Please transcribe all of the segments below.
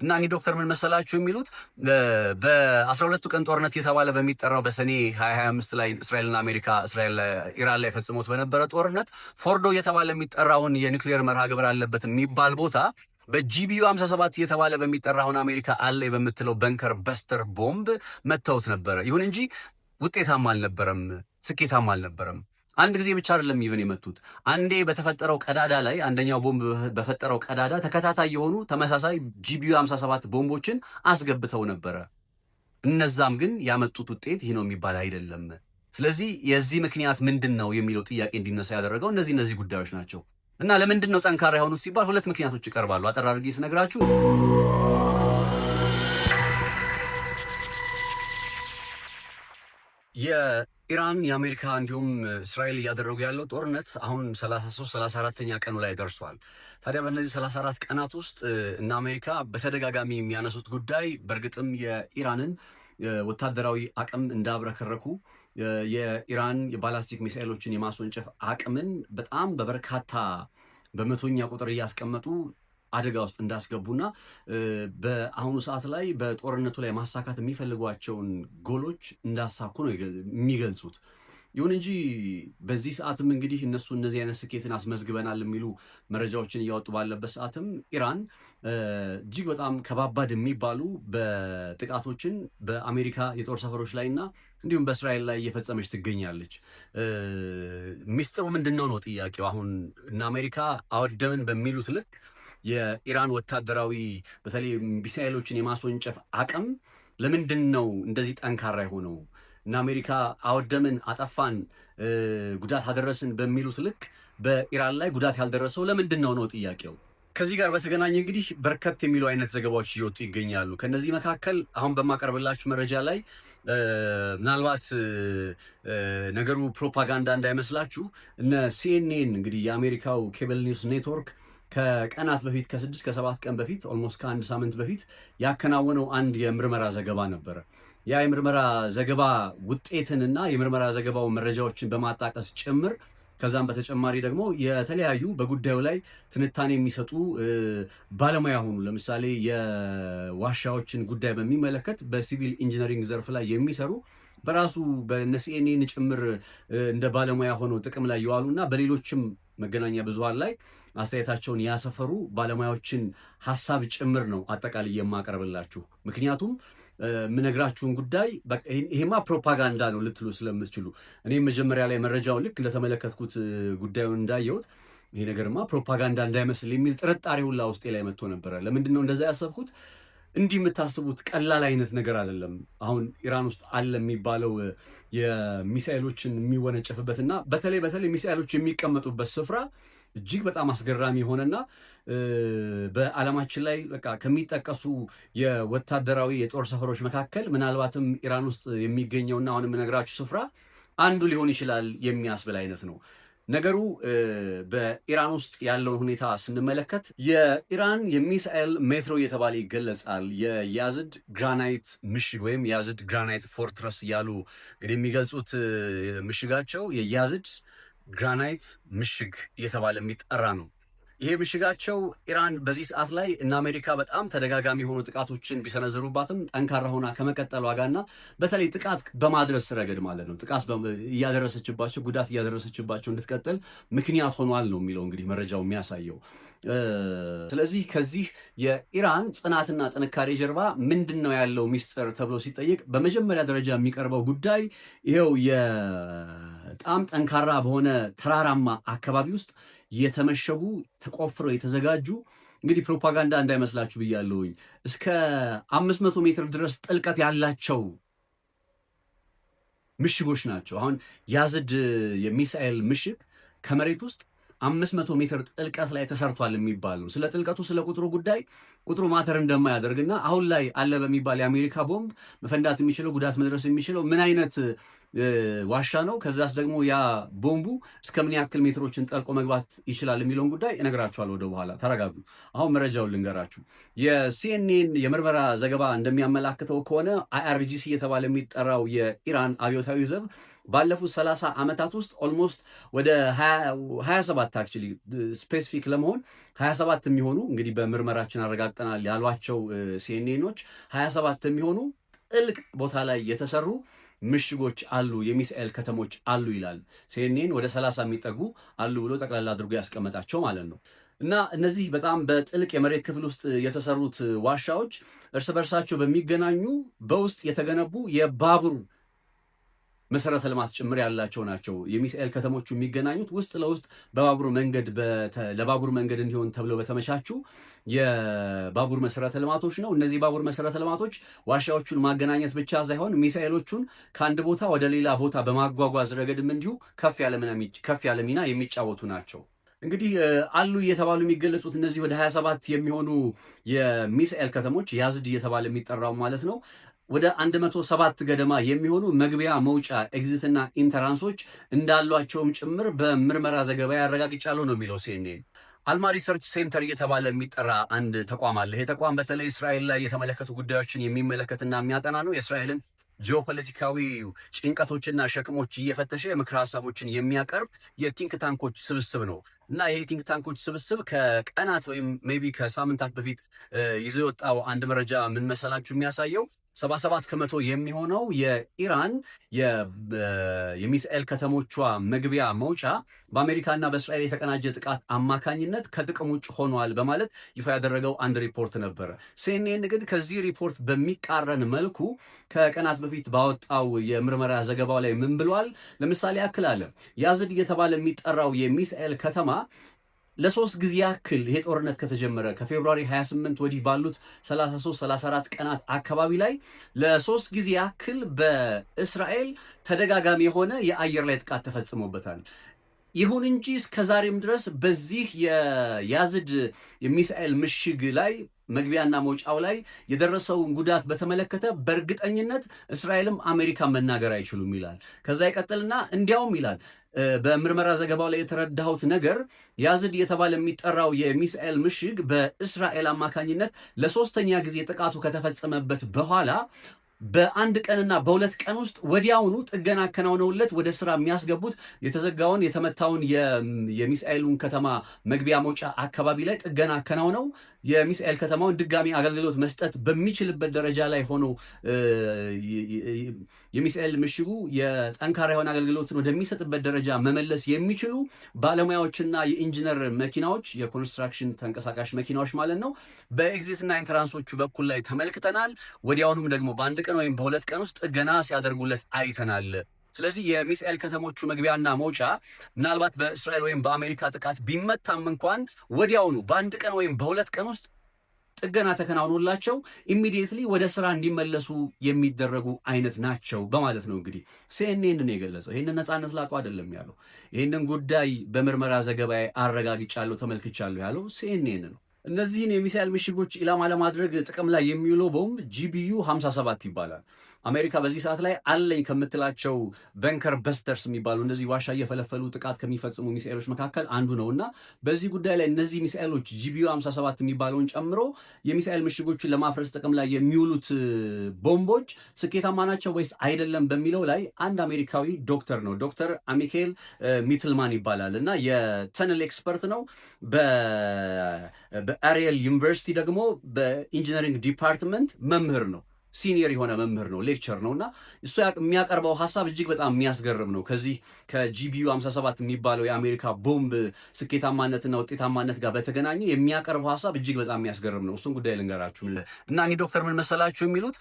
እና እኚህ ዶክተር ምን መሰላችሁ የሚሉት በ12ቱ ቀን ጦርነት የተባለ በሚጠራው በሰኔ 2025 ላይ እስራኤልና አሜሪካ ኢራን ላይ ፈጽሞት በነበረ ጦርነት ፎርዶ የተባለ የሚጠራውን የኒውክሌር መርሃ ግብር አለበት የሚባል ቦታ በጂቢዩ 57 የተባለ በሚጠራ አሁን አሜሪካ አለ በምትለው በንከር በስተር ቦምብ መተውት ነበረ። ይሁን እንጂ ውጤታማ አልነበረም፣ ስኬታማ አልነበረም። አንድ ጊዜ ብቻ አይደለም ይብን የመቱት። አንዴ በተፈጠረው ቀዳዳ ላይ አንደኛው ቦምብ በፈጠረው ቀዳዳ ተከታታይ የሆኑ ተመሳሳይ ጂቢዩ 57 ቦምቦችን አስገብተው ነበረ። እነዛም ግን ያመጡት ውጤት ይህ ነው የሚባል አይደለም። ስለዚህ የዚህ ምክንያት ምንድን ነው የሚለው ጥያቄ እንዲነሳ ያደረገው እነዚህ ጉዳዮች ናቸው። እና ለምንድን ነው ጠንካራ የሆኑት ሲባል ሁለት ምክንያቶች ይቀርባሉ። አጠር አድርጌ ስነግራችሁ የኢራን የአሜሪካ እንዲሁም እስራኤል እያደረጉ ያለው ጦርነት አሁን 34ኛ ቀኑ ላይ ደርሷል። ታዲያ በእነዚህ 34 ቀናት ውስጥ እነ አሜሪካ በተደጋጋሚ የሚያነሱት ጉዳይ በእርግጥም የኢራንን ወታደራዊ አቅም እንዳብረከረኩ የኢራን የባላስቲክ ሚሳኤሎችን የማስወንጨፍ አቅምን በጣም በበርካታ በመቶኛ ቁጥር እያስቀመጡ አደጋ ውስጥ እንዳስገቡና በአሁኑ ሰዓት ላይ በጦርነቱ ላይ ማሳካት የሚፈልጓቸውን ጎሎች እንዳሳኩ ነው የሚገልጹት። ይሁን እንጂ በዚህ ሰዓትም እንግዲህ እነሱ እነዚህ አይነት ስኬትን አስመዝግበናል የሚሉ መረጃዎችን እያወጡ ባለበት ሰዓትም ኢራን እጅግ በጣም ከባባድ የሚባሉ በጥቃቶችን በአሜሪካ የጦር ሰፈሮች ላይ እና እንዲሁም በእስራኤል ላይ እየፈጸመች ትገኛለች። ሚስጥሩ ምንድን ነው ጥያቄው። አሁን እነ አሜሪካ አወደምን በሚሉት ልክ የኢራን ወታደራዊ በተለይ ሚሳኤሎችን የማስወንጨፍ አቅም ለምንድን ነው እንደዚህ ጠንካራ የሆነው? እና አሜሪካ አወደምን፣ አጠፋን፣ ጉዳት አደረስን በሚሉት ልክ በኢራን ላይ ጉዳት ያልደረሰው ለምንድን ነው ጥያቄው። ከዚህ ጋር በተገናኘ እንግዲህ በርከት የሚሉ አይነት ዘገባዎች እየወጡ ይገኛሉ። ከነዚህ መካከል አሁን በማቀርብላችሁ መረጃ ላይ ምናልባት ነገሩ ፕሮፓጋንዳ እንዳይመስላችሁ እነ ሲኤንኤን እንግዲህ የአሜሪካው ኬብል ኒውስ ኔትወርክ ከቀናት በፊት ከ6 ከ7 ቀን በፊት ኦልሞስት ከአንድ ሳምንት በፊት ያከናወነው አንድ የምርመራ ዘገባ ነበረ። ያ የምርመራ ዘገባ ውጤትንና የምርመራ ዘገባው መረጃዎችን በማጣቀስ ጭምር ከዛም በተጨማሪ ደግሞ የተለያዩ በጉዳዩ ላይ ትንታኔ የሚሰጡ ባለሙያ ሆኑ ለምሳሌ የዋሻዎችን ጉዳይ በሚመለከት በሲቪል ኢንጂነሪንግ ዘርፍ ላይ የሚሰሩ በራሱ በሲኤንኤን ጭምር እንደ ባለሙያ ሆነው ጥቅም ላይ ይዋሉና በሌሎችም መገናኛ ብዙሃን ላይ አስተያየታቸውን ያሰፈሩ ባለሙያዎችን ሐሳብ ጭምር ነው አጠቃላይ የማቀርብላችሁ። ምክንያቱም የምነግራችሁን ጉዳይ ይሄማ ፕሮፓጋንዳ ነው ልትሉ ስለምትችሉ እኔም መጀመሪያ ላይ መረጃውን ልክ እንደተመለከትኩት ጉዳዩን እንዳየሁት ይሄ ነገርማ ፕሮፓጋንዳ እንዳይመስል የሚል ጥርጣሬ ሁላ ውስጤ ላይ መጥቶ ነበረ። ለምንድን ነው እንደዛ ያሰብኩት? እንዲህ የምታስቡት ቀላል አይነት ነገር አይደለም። አሁን ኢራን ውስጥ አለ የሚባለው የሚሳኤሎችን የሚወነጨፍበትና በተለይ ሚሳኤሎች የሚቀመጡበት ስፍራ እጅግ በጣም አስገራሚ የሆነና በዓለማችን ላይ በቃ ከሚጠቀሱ የወታደራዊ የጦር ሰፈሮች መካከል ምናልባትም ኢራን ውስጥ የሚገኘውና አሁን የምነግራችሁ ስፍራ አንዱ ሊሆን ይችላል የሚያስብል አይነት ነው ነገሩ። በኢራን ውስጥ ያለውን ሁኔታ ስንመለከት የኢራን የሚሳኤል ሜትሮ እየተባለ ይገለጻል። የያዝድ ግራናይት ምሽግ ወይም ያዝድ ግራናይት ፎርትረስ እያሉ እንግዲህ የሚገልጹት ምሽጋቸው የያዝድ ግራናይት ምሽግ እየተባለ የሚጠራ ነው። ይሄ ምሽጋቸው ኢራን በዚህ ሰዓት ላይ እና አሜሪካ በጣም ተደጋጋሚ የሆኑ ጥቃቶችን ቢሰነዝሩባትም ጠንካራ ሆና ከመቀጠሏ ጋርና በተለይ ጥቃት በማድረስ ረገድ ማለት ነው ጥቃት እያደረሰችባቸው ጉዳት እያደረሰችባቸው እንድትቀጥል ምክንያት ሆኗል ነው የሚለው እንግዲህ መረጃው የሚያሳየው። ስለዚህ ከዚህ የኢራን ጽናትና ጥንካሬ ጀርባ ምንድን ነው ያለው ሚስጥር ተብሎ ሲጠየቅ በመጀመሪያ ደረጃ የሚቀርበው ጉዳይ ይሄው በጣም ጠንካራ በሆነ ተራራማ አካባቢ ውስጥ የተመሸጉ ተቆፍረው የተዘጋጁ እንግዲህ ፕሮፓጋንዳ እንዳይመስላችሁ ብያለሁኝ እስከ 500 ሜትር ድረስ ጥልቀት ያላቸው ምሽጎች ናቸው። አሁን ያዝድ የሚሳኤል ምሽግ ከመሬት ውስጥ 500 ሜትር ጥልቀት ላይ ተሰርቷል የሚባል ነው። ስለ ጥልቀቱ ስለ ቁጥሩ ጉዳይ ቁጥሩ ማተር እንደማያደርግና አሁን ላይ አለ በሚባል የአሜሪካ ቦምብ መፈንዳት የሚችለው ጉዳት መድረስ የሚችለው ምን አይነት ዋሻ ነው። ከዛስ ደግሞ ያ ቦምቡ እስከ ምን ያክል ሜትሮችን ጠልቆ መግባት ይችላል የሚለውን ጉዳይ እነግራችኋለሁ ወደ በኋላ። ተረጋጉ። አሁን መረጃውን ልንገራችሁ። የሲኤንኤን የምርመራ ዘገባ እንደሚያመላክተው ከሆነ አይአርጂሲ የተባለ የሚጠራው የኢራን አብዮታዊ ዘብ ባለፉት 30 ዓመታት ውስጥ ኦልሞስት ወደ 27 አክቹሊ ስፔሲፊክ ለመሆን 27 የሚሆኑ እንግዲህ በምርመራችን አረጋግጠናል ያሏቸው ሲኤንኤኖች 27 የሚሆኑ ጥልቅ ቦታ ላይ የተሰሩ ምሽጎች አሉ፣ የሚሳኤል ከተሞች አሉ ይላል ሲኤንኤን። ወደ 30 የሚጠጉ አሉ ብሎ ጠቅላላ አድርጎ ያስቀመጣቸው ማለት ነው። እና እነዚህ በጣም በጥልቅ የመሬት ክፍል ውስጥ የተሰሩት ዋሻዎች እርስ በርሳቸው በሚገናኙ በውስጥ የተገነቡ የባቡር መሰረተ ልማት ጭምር ያላቸው ናቸው። የሚሳኤል ከተሞቹ የሚገናኙት ውስጥ ለውስጥ በባቡር መንገድ ለባቡር መንገድ እንዲሆን ተብለው በተመቻቹ የባቡር መሰረተ ልማቶች ነው። እነዚህ ባቡር መሰረተ ልማቶች ዋሻዎቹን ማገናኘት ብቻ ሳይሆን ሚሳኤሎቹን ከአንድ ቦታ ወደ ሌላ ቦታ በማጓጓዝ ረገድም እንዲሁ ከፍ ያለ ሚና የሚጫወቱ ናቸው። እንግዲህ አሉ እየተባሉ የሚገለጹት እነዚህ ወደ 27 የሚሆኑ የሚሳኤል ከተሞች ያዝድ እየተባለ የሚጠራው ማለት ነው ወደ 107 ገደማ የሚሆኑ መግቢያ መውጫ ኤግዚትና ኢንተራንሶች እንዳሏቸውም ጭምር በምርመራ ዘገባ ያረጋግጫለሁ ነው የሚለው ሲኤንኤን። አልማ ሪሰርች ሴንተር እየተባለ የሚጠራ አንድ ተቋም አለ። ይሄ ተቋም በተለይ እስራኤል ላይ የተመለከቱ ጉዳዮችን የሚመለከትና የሚያጠና ነው። የእስራኤልን ጂኦፖለቲካዊ ጭንቀቶችና ሸክሞች እየፈተሸ የምክር ሀሳቦችን የሚያቀርብ የቲንክ ታንኮች ስብስብ ነው እና ይሄ ቲንክ ታንኮች ስብስብ ከቀናት ወይም ሜይ ቢ ከሳምንታት በፊት ይዞ የወጣው አንድ መረጃ ምን መሰላችሁ የሚያሳየው 77 ከመቶ የሚሆነው የኢራን የሚሳኤል ከተሞቿ መግቢያ መውጫ በአሜሪካና በእስራኤል የተቀናጀ ጥቃት አማካኝነት ከጥቅም ውጭ ሆኗል በማለት ይፋ ያደረገው አንድ ሪፖርት ነበረ። ሲኤንኤን ግን ከዚህ ሪፖርት በሚቃረን መልኩ ከቀናት በፊት ባወጣው የምርመራ ዘገባው ላይ ምን ብሏል? ለምሳሌ ያክል አለ ያዝድ እየተባለ የሚጠራው የሚሳኤል ከተማ ለሶስት ጊዜ ያክል ይሄ ጦርነት ከተጀመረ ከፌብሩዋሪ 28 ወዲህ ባሉት 33-34 ቀናት አካባቢ ላይ ለሶስት ጊዜ ያክል በእስራኤል ተደጋጋሚ የሆነ የአየር ላይ ጥቃት ተፈጽሞበታል። ይሁን እንጂ እስከዛሬም ድረስ በዚህ የያዝድ የሚሳኤል ምሽግ ላይ መግቢያና መውጫው ላይ የደረሰውን ጉዳት በተመለከተ በእርግጠኝነት እስራኤልም አሜሪካ መናገር አይችሉም ይላል። ከዛ ይቀጥልና እንዲያውም ይላል በምርመራ ዘገባው ላይ የተረዳሁት ነገር ያዝድ የተባለ የሚጠራው የሚሳኤል ምሽግ በእስራኤል አማካኝነት ለሶስተኛ ጊዜ ጥቃቱ ከተፈጸመበት በኋላ በአንድ ቀንና በሁለት ቀን ውስጥ ወዲያውኑ ጥገና አከናውነውለት ወደ ስራ የሚያስገቡት የተዘጋውን የተመታውን የሚሳኤሉን ከተማ መግቢያ መውጫ አካባቢ ላይ ጥገና አከናውነው የሚሳኤል ከተማውን ድጋሚ አገልግሎት መስጠት በሚችልበት ደረጃ ላይ ሆኖ የሚሳኤል ምሽጉ የጠንካራ የሆነ አገልግሎትን ወደሚሰጥበት ደረጃ መመለስ የሚችሉ ባለሙያዎችና የኢንጂነር መኪናዎች የኮንስትራክሽን ተንቀሳቃሽ መኪናዎች ማለት ነው በኤግዚትና ኢንትራንሶቹ በኩል ላይ ተመልክተናል። ወዲያውኑም ደግሞ በአንድ ቀን ወይም በሁለት ቀን ውስጥ ጥገና ሲያደርጉለት አይተናል። ስለዚህ የሚሳኤል ከተሞቹ መግቢያና መውጫ ምናልባት በእስራኤል ወይም በአሜሪካ ጥቃት ቢመታም እንኳን ወዲያውኑ በአንድ ቀን ወይም በሁለት ቀን ውስጥ ጥገና ተከናውኖላቸው ኢሚዲየትሊ ወደ ስራ እንዲመለሱ የሚደረጉ አይነት ናቸው በማለት ነው እንግዲህ ሲኤንኤን ነው የገለጸው። ይህንን ነፃነት ላቁ አይደለም ያለው። ይህንን ጉዳይ በምርመራ ዘገባ አረጋግጫለሁ ተመልክቻለሁ ያለው ሲኤንኤን ነው። እነዚህን የሚሳኤል ምሽጎች ኢላማ ለማድረግ ጥቅም ላይ የሚውለው ቦምብ GBU 57 ይባላል። አሜሪካ በዚህ ሰዓት ላይ አለኝ ከምትላቸው በንከር በስተርስ የሚባሉ እነዚህ ዋሻ እየፈለፈሉ ጥቃት ከሚፈጽሙ ሚሳኤሎች መካከል አንዱ ነው እና በዚህ ጉዳይ ላይ እነዚህ ሚሳኤሎች GBU 57 የሚባለውን ጨምሮ የሚሳኤል ምሽጎችን ለማፍረስ ጥቅም ላይ የሚውሉት ቦምቦች ስኬታማ ናቸው ወይስ አይደለም በሚለው ላይ አንድ አሜሪካዊ ዶክተር ነው፣ ዶክተር አሚኬል ሚትልማን ይባላል እና የተነል ኤክስፐርት ነው። በአሪየል ዩኒቨርሲቲ ደግሞ በኢንጂነሪንግ ዲፓርትመንት መምህር ነው። ሲኒየር የሆነ መምህር ነው፣ ሌክቸር ነው እና እሱ የሚያቀርበው ሀሳብ እጅግ በጣም የሚያስገርም ነው። ከዚህ ከGBU 57 የሚባለው የአሜሪካ ቦምብ ስኬታማነትና ውጤታማነት ጋር በተገናኘ የሚያቀርበው ሀሳብ እጅግ በጣም የሚያስገርም ነው። እሱን ጉዳይ ልንገራችሁ እና እኚህ ዶክተር ምን መሰላችሁ የሚሉት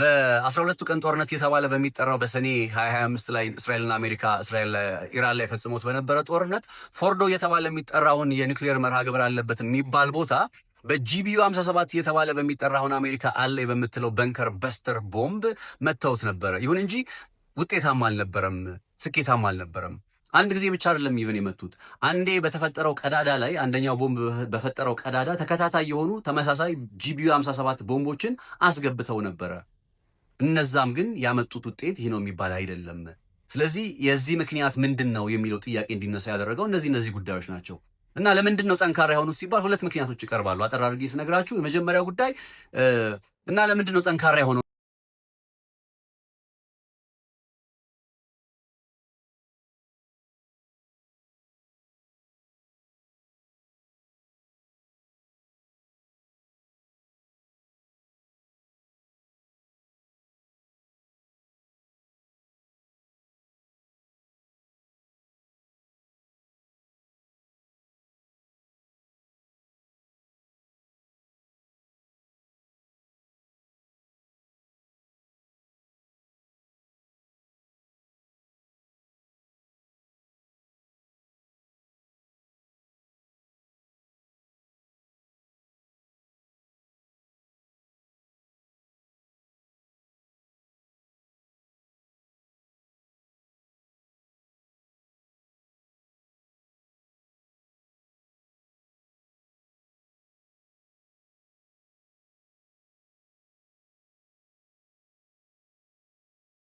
በ12ቱ ቀን ጦርነት የተባለ በሚጠራው በሰኔ 2025 ላይ እስራኤልና አሜሪካ ኢራን ላይ ፈጽሞት በነበረ ጦርነት ፎርዶ የተባለ የሚጠራውን የኒውክሌር መርሃ ግብር አለበት የሚባል ቦታ በGBU 57 እየተባለ በሚጠራ አሁን አሜሪካ አለ በምትለው በንከር በስተር ቦምብ መተውት ነበረ። ይሁን እንጂ ውጤታማ አልነበረም፣ ስኬታማ አልነበረም። አንድ ጊዜ ብቻ አይደለም ይብን የመቱት። አንዴ በተፈጠረው ቀዳዳ ላይ አንደኛው ቦምብ በፈጠረው ቀዳዳ ተከታታይ የሆኑ ተመሳሳይ GBU 57 ቦምቦችን አስገብተው ነበረ። እነዛም ግን ያመጡት ውጤት ይህ ነው የሚባል አይደለም። ስለዚህ የዚህ ምክንያት ምንድን ነው የሚለው ጥያቄ እንዲነሳ ያደረገው እነዚህ ጉዳዮች ናቸው። እና ለምንድን ነው ጠንካራ የሆኑት ሲባል ሁለት ምክንያቶች ይቀርባሉ። አጠር አድርጌ ስነግራችሁ የመጀመሪያው ጉዳይ እና ለምንድን ነው ጠንካራ የሆነው